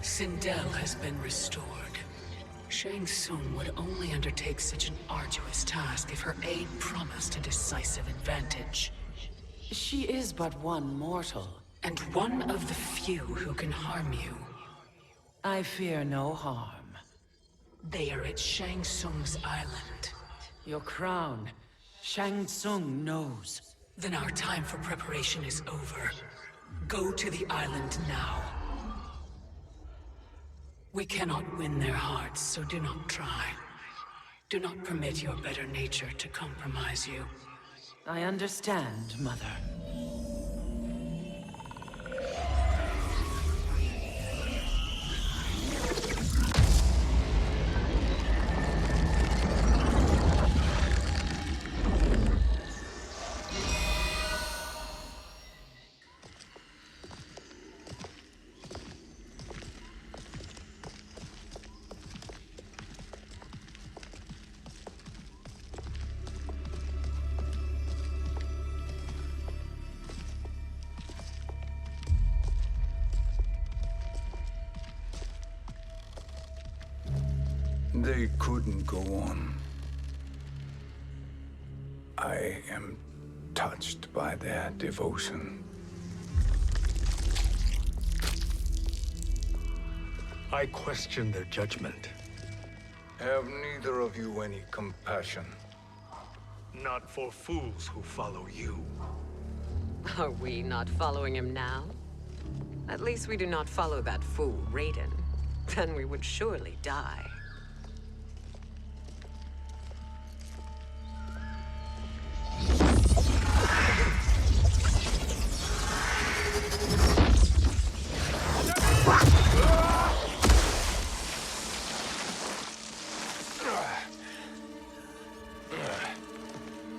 Sindel has been restored. Shang Tsung would only undertake such an arduous task if her aid promised a decisive advantage. She is but one mortal. And one of the few who can harm you. I fear no harm. They are at Shang Tsung's island. Your crown. Shang Tsung knows. Then our time for preparation is over. Go to the island now. We cannot win their hearts, so do not try. Do not permit your better nature to compromise you. I understand, Mother. They couldn't go on. I am touched by their devotion. I question their judgment. Have neither of you any compassion? Not for fools who follow you. Are we not following him now? At least we do not follow that fool, Raiden. Then we would surely die.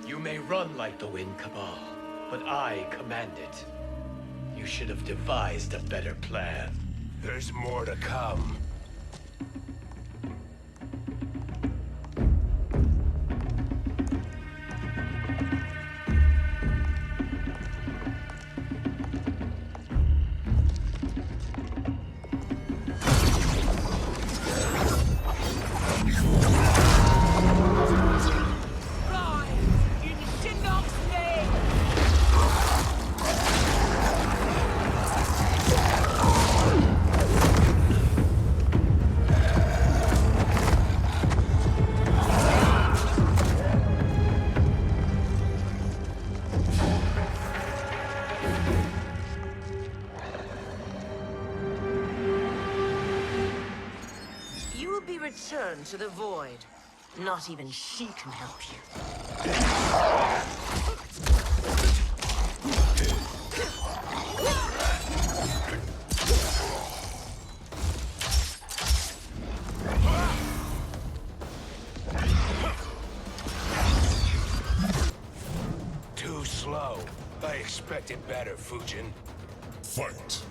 You may run like the Wind Cabal, but I command it. You should have devised a better plan. There's more to come. Return to the void. Not even she can help you. Too slow. I expected better, Fujin. Fight!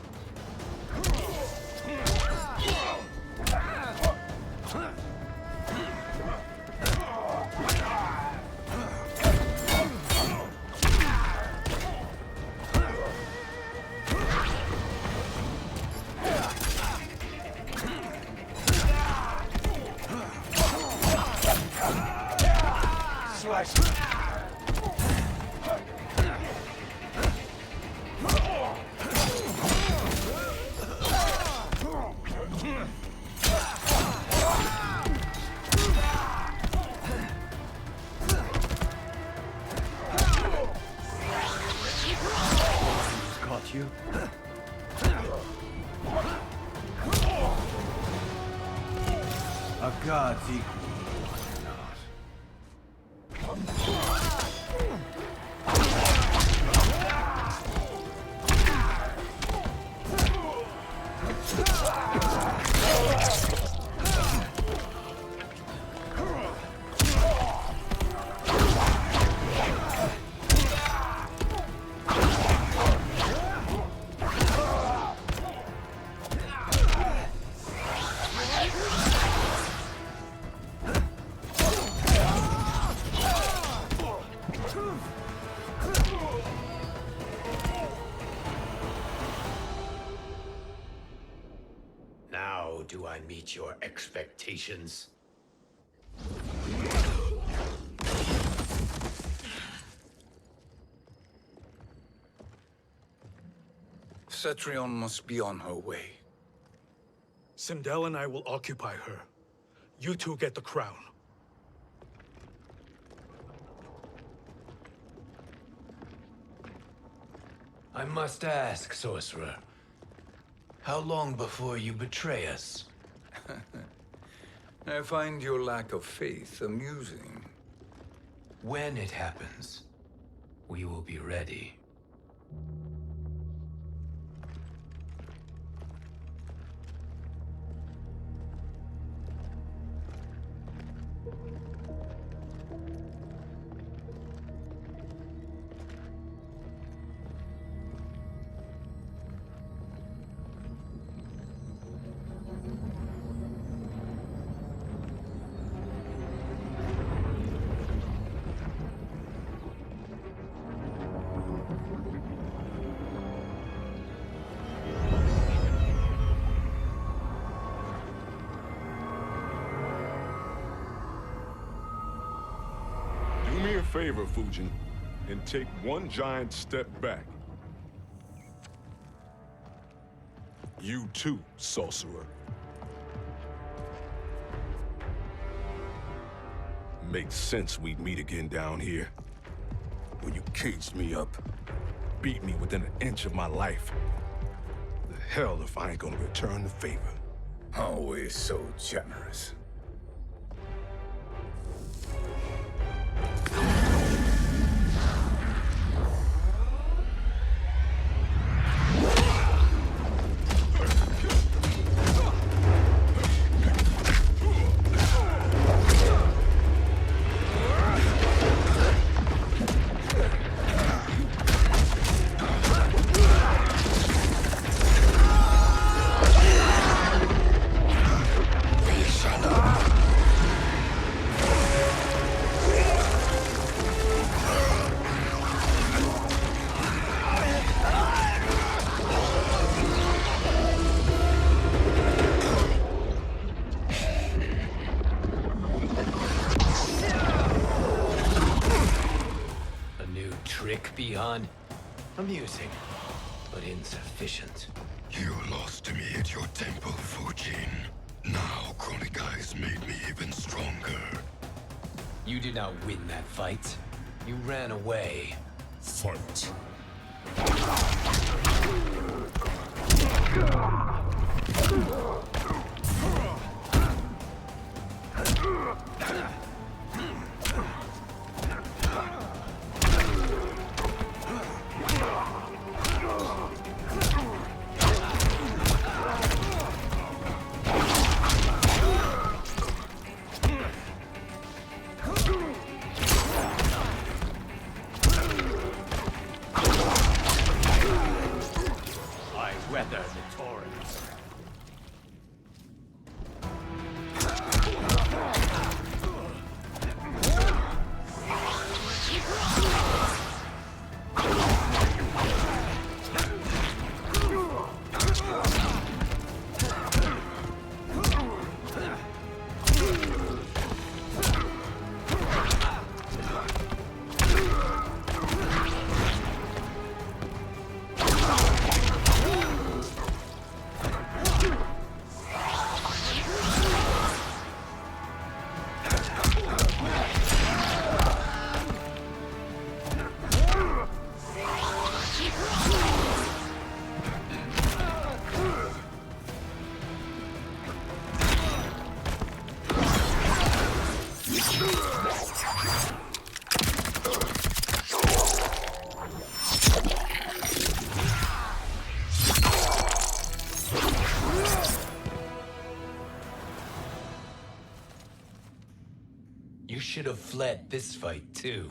Caught you? A god's equal. do I meet your expectations. Cetrion must be on her way. Sindel and I will occupy her. You two get the crown. I must ask, sorcerer. How long before you betray us? I find your lack of faith amusing. When it happens, we will be ready. Do me a favor, Fujin, and take one giant step back. You too, sorcerer. Makes sense we'd meet again down here. When you caged me up, beat me within an inch of my life. The hell if I ain't gonna return the favor. Always so generous. Beyond amusing, but insufficient. You lost to me at your temple, Fujin. Now Chronic Eyes made me even stronger. You did not win that fight. You ran away. Fight. Weather the torrents. You should have fled this fight, too.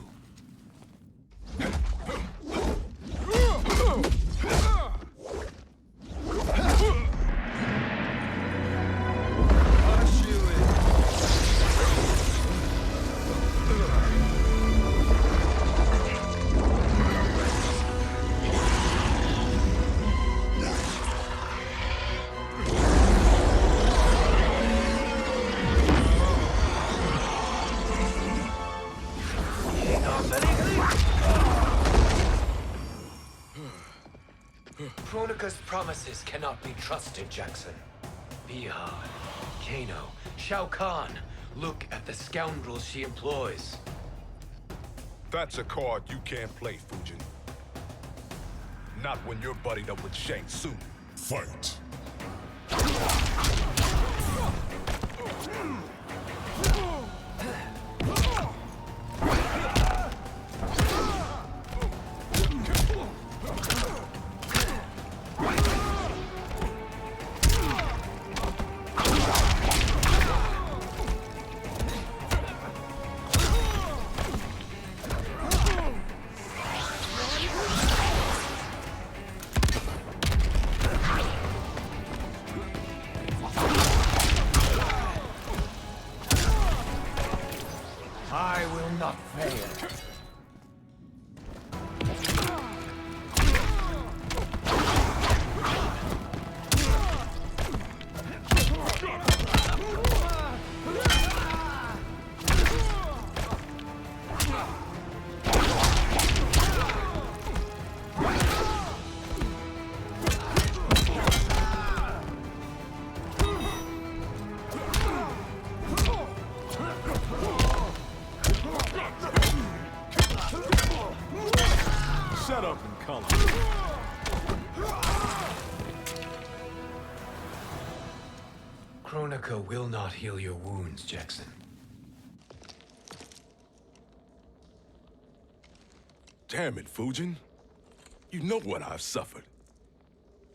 Kronika's promises cannot be trusted, Jackson. Bihan, Kano, Shao Kahn. Look at the scoundrels she employs. That's a card you can't play, Fujin. Not when you're buddied up with Shang Tsung. Fight! I will not fail. Shut up and color. Kronika will not heal your wounds, Jackson. Damn it, Fujin. You know what I've suffered.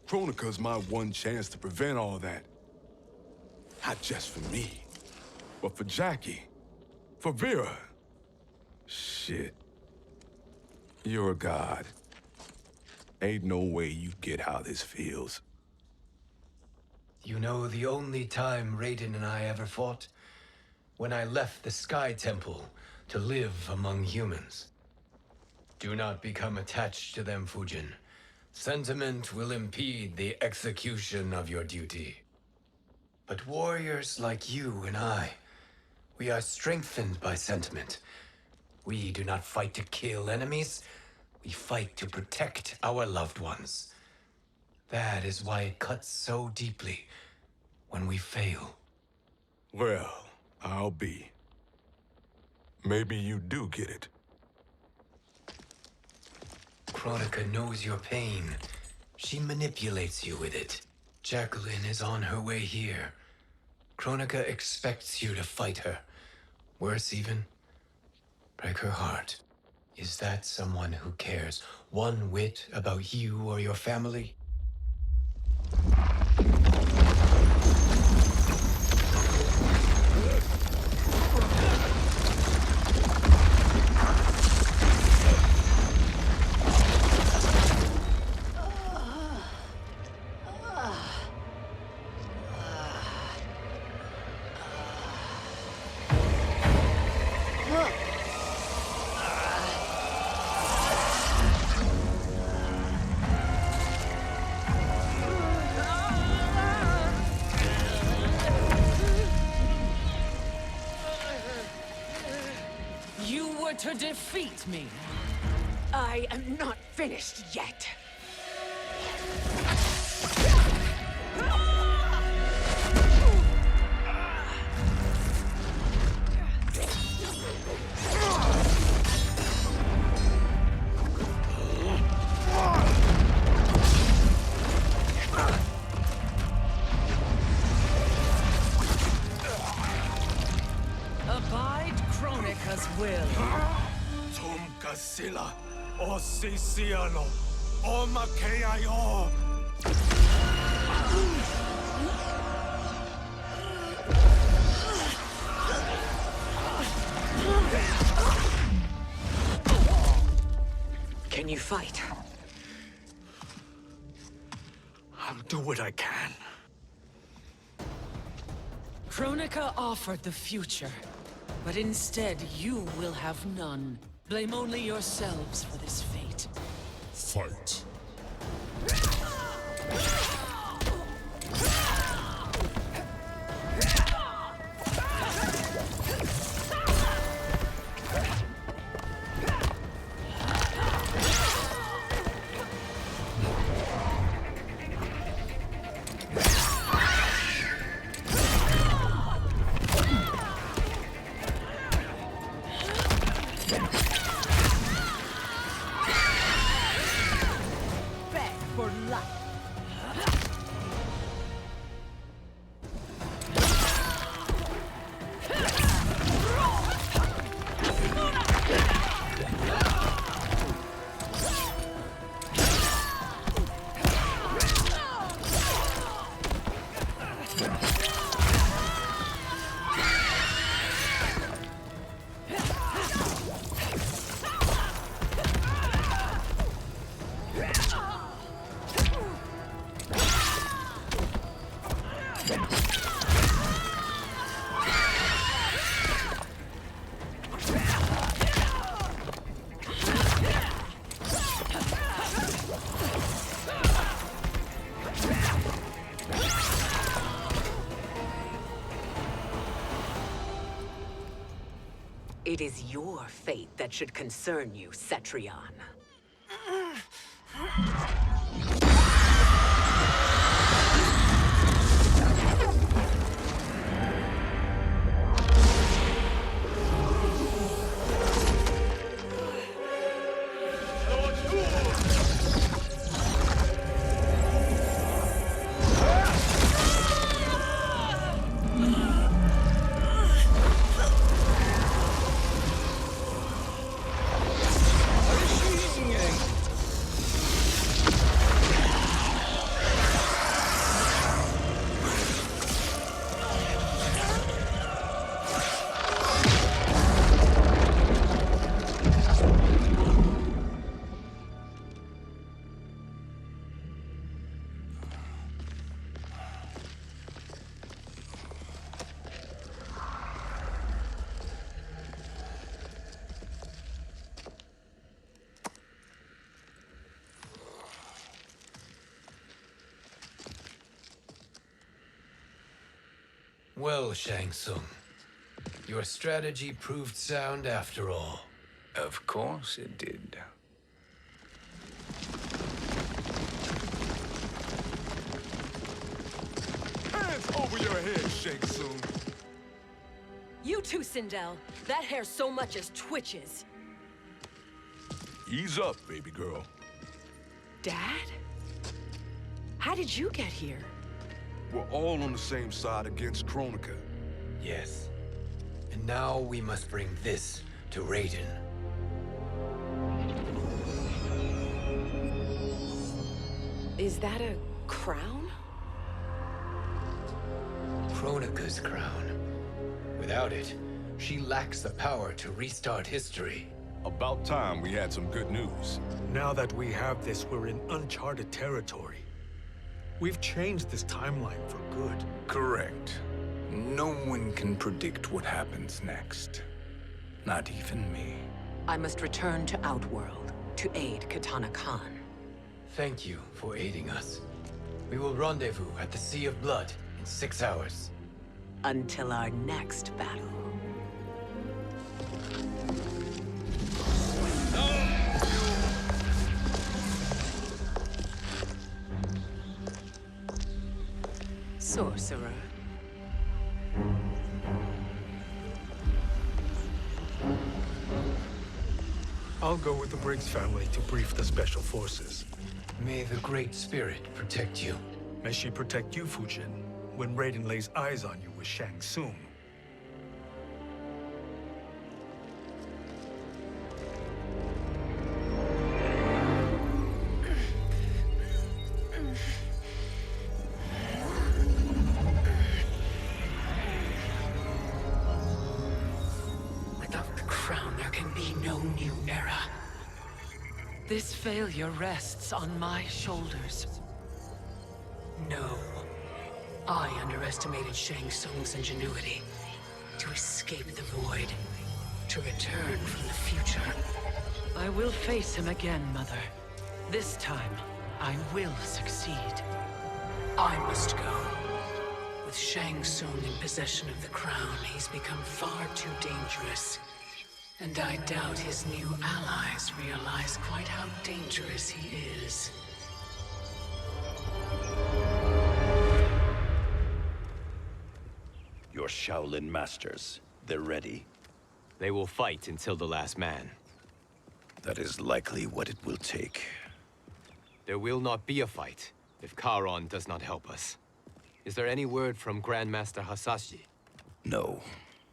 Kronika's my one chance to prevent all that. Not just for me, but for Jackie, for Vera. Shit. You're a god. Ain't no way you get how this feels. You know the only time Raiden and I ever fought? When I left the Sky Temple to live among humans. Do not become attached to them, Fujin. Sentiment will impede the execution of your duty. But warriors like you and I, we are strengthened by sentiment. We do not fight to kill enemies. We fight to protect our loved ones. That is why it cuts so deeply when we fail. Well, I'll be. Maybe you do get it. Kronika knows your pain. She manipulates you with it. Jacqueline is on her way here. Kronika expects you to fight her. Worse even, break her heart. Is that someone who cares one whit about you or your family? To defeat me. I am not finished yet. Abide Kronika's will. Sila, o Sisiano, o Makeayo. Can you fight? I'll do what I can. Kronika offered the future, but instead you will have none. Blame only yourselves for this fate. Fight! for life. It is your fate that should concern you, Cetrion. Well, Shang Tsung, your strategy proved sound after all. Of course it did. Hands over your head, Shang Tsung. You too, Sindel. That hair so much as twitches. Ease up, baby girl. Dad? How did you get here? We're all on the same side against Kronika. Yes. And now we must bring this to Raiden. Is that a crown? Kronika's crown. Without it, she lacks the power to restart history. About time we had some good news. Now that we have this, we're in uncharted territory. We've changed this timeline for good. Correct. No one can predict what happens next. Not even me. I must return to Outworld to aid Katana Khan. Thank you for aiding us. We will rendezvous at the Sea of Blood in 6 hours. Until our next battle. Sorcerer. I'll go with the Briggs family to brief the Special Forces. May the Great Spirit protect you. May she protect you, Fujin, when Raiden lays eyes on you with Shang Tsung. Without the crown, there can be no new era. This failure rests on my shoulders. No. I underestimated Shang Tsung's ingenuity. To escape the void. To return from the future. I will face him again, Mother. This time, I will succeed. I must go. With Shang Tsung in possession of the crown, he's become far too dangerous. And I doubt his new allies realize quite how dangerous he is. Your Shaolin masters, they're ready. They will fight until the last man. That is likely what it will take. There will not be a fight if Charon does not help us. Is there any word from Grandmaster Hasashi? No.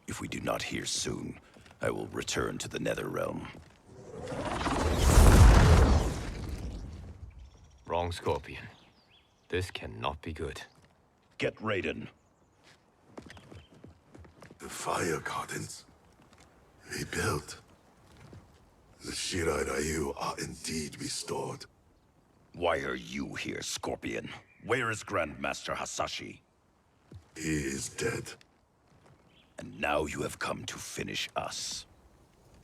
If we do not hear soon, I will return to the Netherrealm. Wrong, Scorpion. This cannot be good. Get Raiden. The Fire Gardens. Rebuilt. The Shirai Ryu are indeed restored. Why are you here, Scorpion? Where is Grandmaster Hasashi? He is dead. And now you have come to finish us.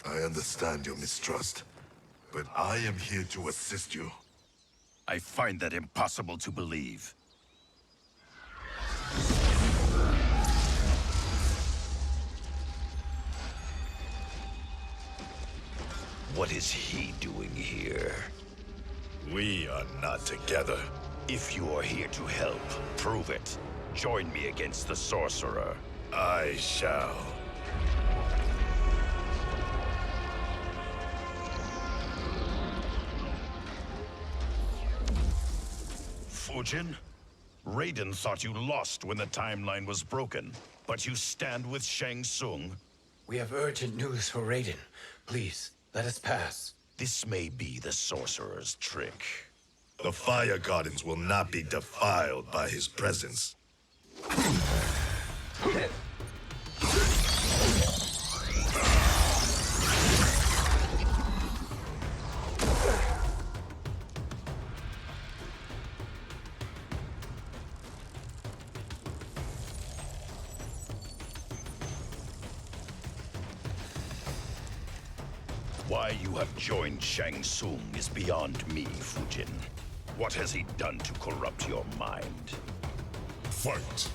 I understand your mistrust, but I am here to assist you. I find that impossible to believe. What is he doing here? We are not together. If you are here to help, prove it. Join me against the Sorcerer. I shall. Fujin? Raiden thought you lost when the timeline was broken, but you stand with Shang Tsung? We have urgent news for Raiden. Please, let us pass. This may be the Sorcerer's trick. The Fire Gardens will not be defiled by his presence. Why you have joined Shang Tsung is beyond me, Fujin. What has he done to corrupt your mind? Fight!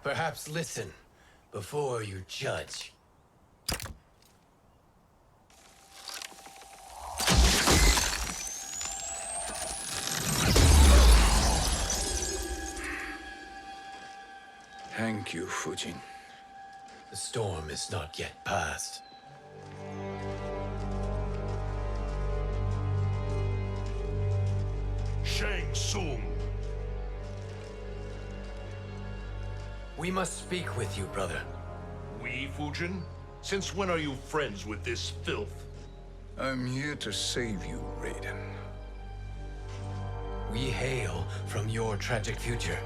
Perhaps listen before you judge. Thank you, Fujin. The storm is not yet past. Shang Tsung! We must speak with you, brother. We, Fujin? Since when are you friends with this filth? I'm here to save you, Raiden. We hail from your tragic future.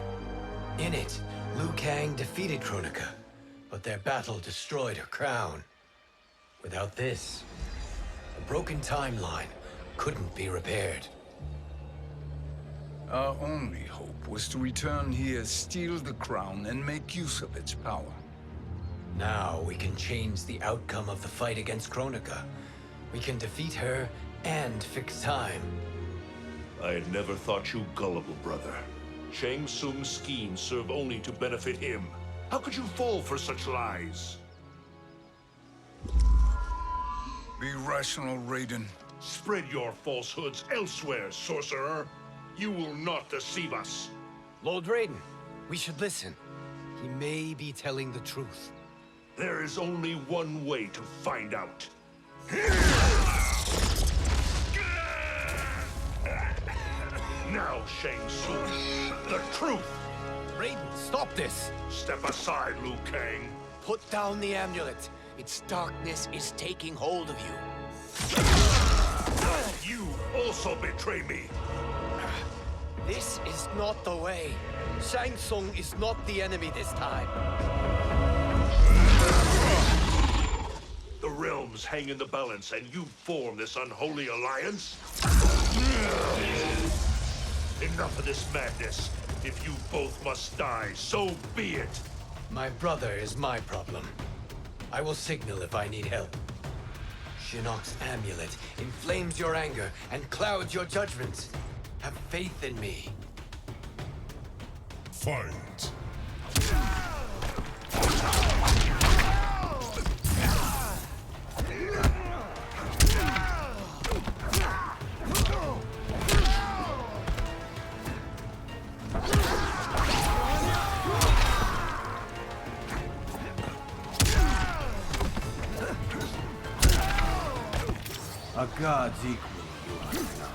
In it, Liu Kang defeated Kronika, but their battle destroyed her crown. Without this, a broken timeline couldn't be repaired. Our only hope was to return here, steal the crown, and make use of its power. Now we can change the outcome of the fight against Kronika. We can defeat her and fix time. I had never thought you gullible, brother. Shang Tsung's schemes serve only to benefit him. How could you fall for such lies? Be rational, Raiden. Spread your falsehoods elsewhere, sorcerer. You will not deceive us. Lord Raiden, we should listen. He may be telling the truth. There is only one way to find out. Now, Shang Tsung, the truth! Raiden, stop this! Step aside, Liu Kang. Put down the amulet. Its darkness is taking hold of you. You also betray me. This is not the way. Shang Tsung is not the enemy this time. The realms hang in the balance, and you form this unholy alliance? Enough of this madness. If you both must die, so be it. My brother is my problem. I will signal if I need help. Shinnok's amulet inflames your anger and clouds your judgments. Have faith in me. Fight. A god's equal, you are not.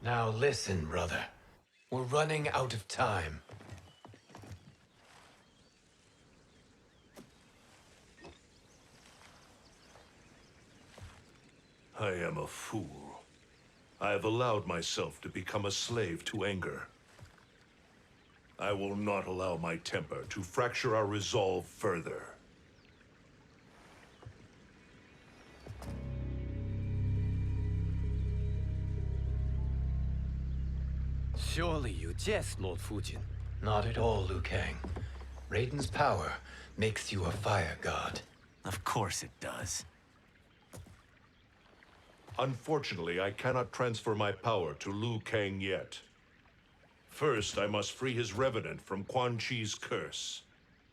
Now listen, brother. We're running out of time. I am a fool. I have allowed myself to become a slave to anger. I will not allow my temper to fracture our resolve further. Surely you jest, Lord Fujin. Not at all, Liu Kang. Raiden's power makes you a fire god. Of course it does. Unfortunately, I cannot transfer my power to Liu Kang yet. First, I must free his Revenant from Quan Chi's curse.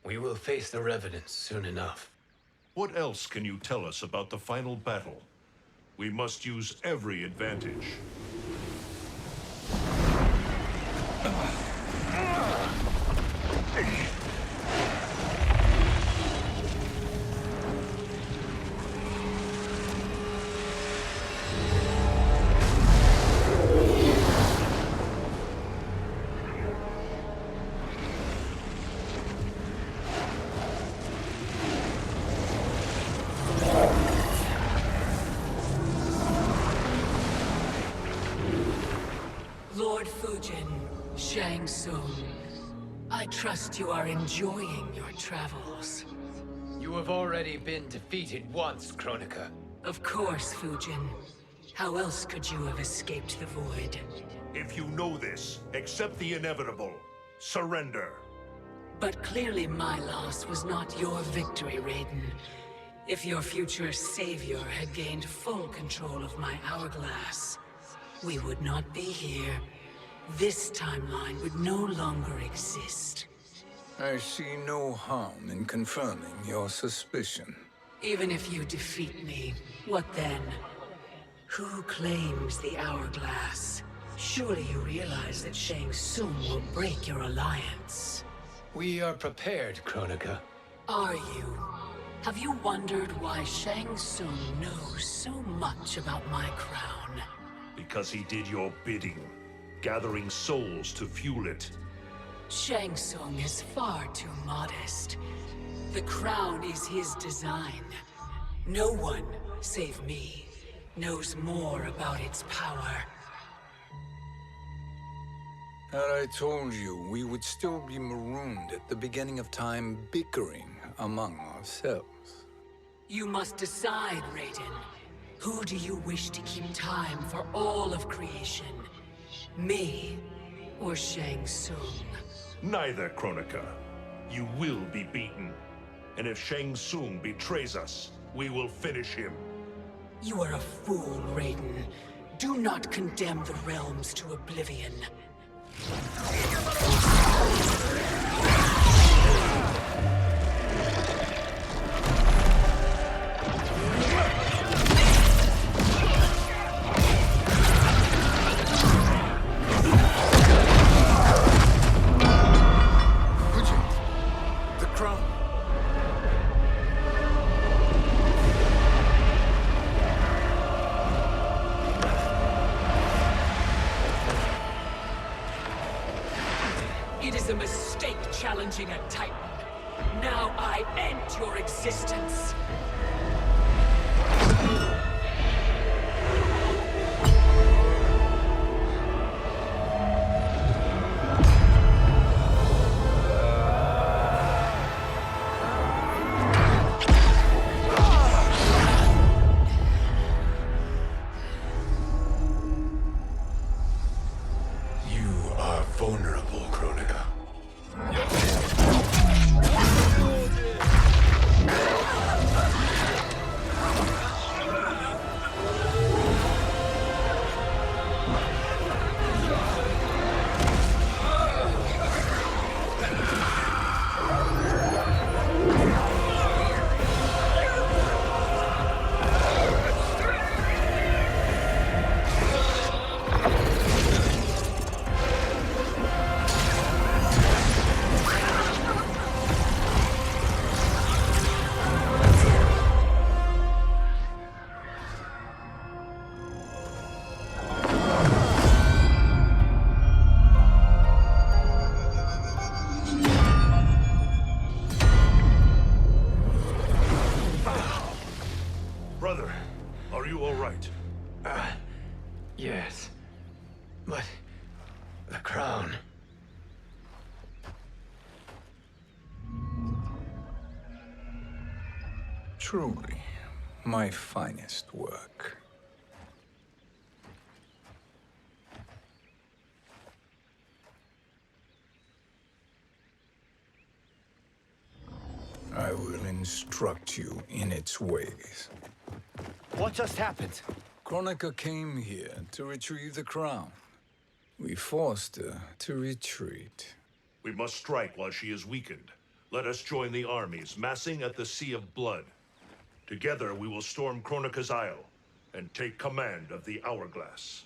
We will face the Revenants soon enough. What else can you tell us about the final battle? We must use every advantage. Lord Fujin, Shang Tsung, I trust you are enjoying your travels. You have already been defeated once, Kronika. Of course, Fujin. How else could you have escaped the void? If you know this, accept the inevitable. Surrender. But clearly my loss was not your victory, Raiden. If your future savior had gained full control of my hourglass, we would not be here. This timeline would no longer exist. I see no harm in confirming your suspicion. Even if you defeat me, what then? Who claims the hourglass? Surely you realize that Shang Tsung will break your alliance. We are prepared, Kronika. Are you? Have you wondered why Shang Tsung knows so much about my crown? Because he did your bidding, gathering souls to fuel it. Shang Tsung is far too modest. The crown is his design. No one, save me, knows more about its power. Had I told you, we would still be marooned at the beginning of time, bickering among ourselves. You must decide, Raiden. Who do you wish to keep time for all of creation? Me or Shang Tsung? Neither, Kronika. You will be beaten. And if Shang Tsung betrays us, we will finish him. You are a fool, Raiden. Do not condemn the realms to oblivion. The crown. It is a mistake challenging a Titan. Now I end your existence. You are vulnerable, Kronika. Brother, are you all right? Yes. But the crown. Truly, my finest work. I will instruct you in its ways. What just happened? Kronika came here to retrieve the crown. We forced her to retreat. We must strike while she is weakened. Let us join the armies, massing at the Sea of Blood. Together we will storm Kronika's Isle and take command of the Hourglass.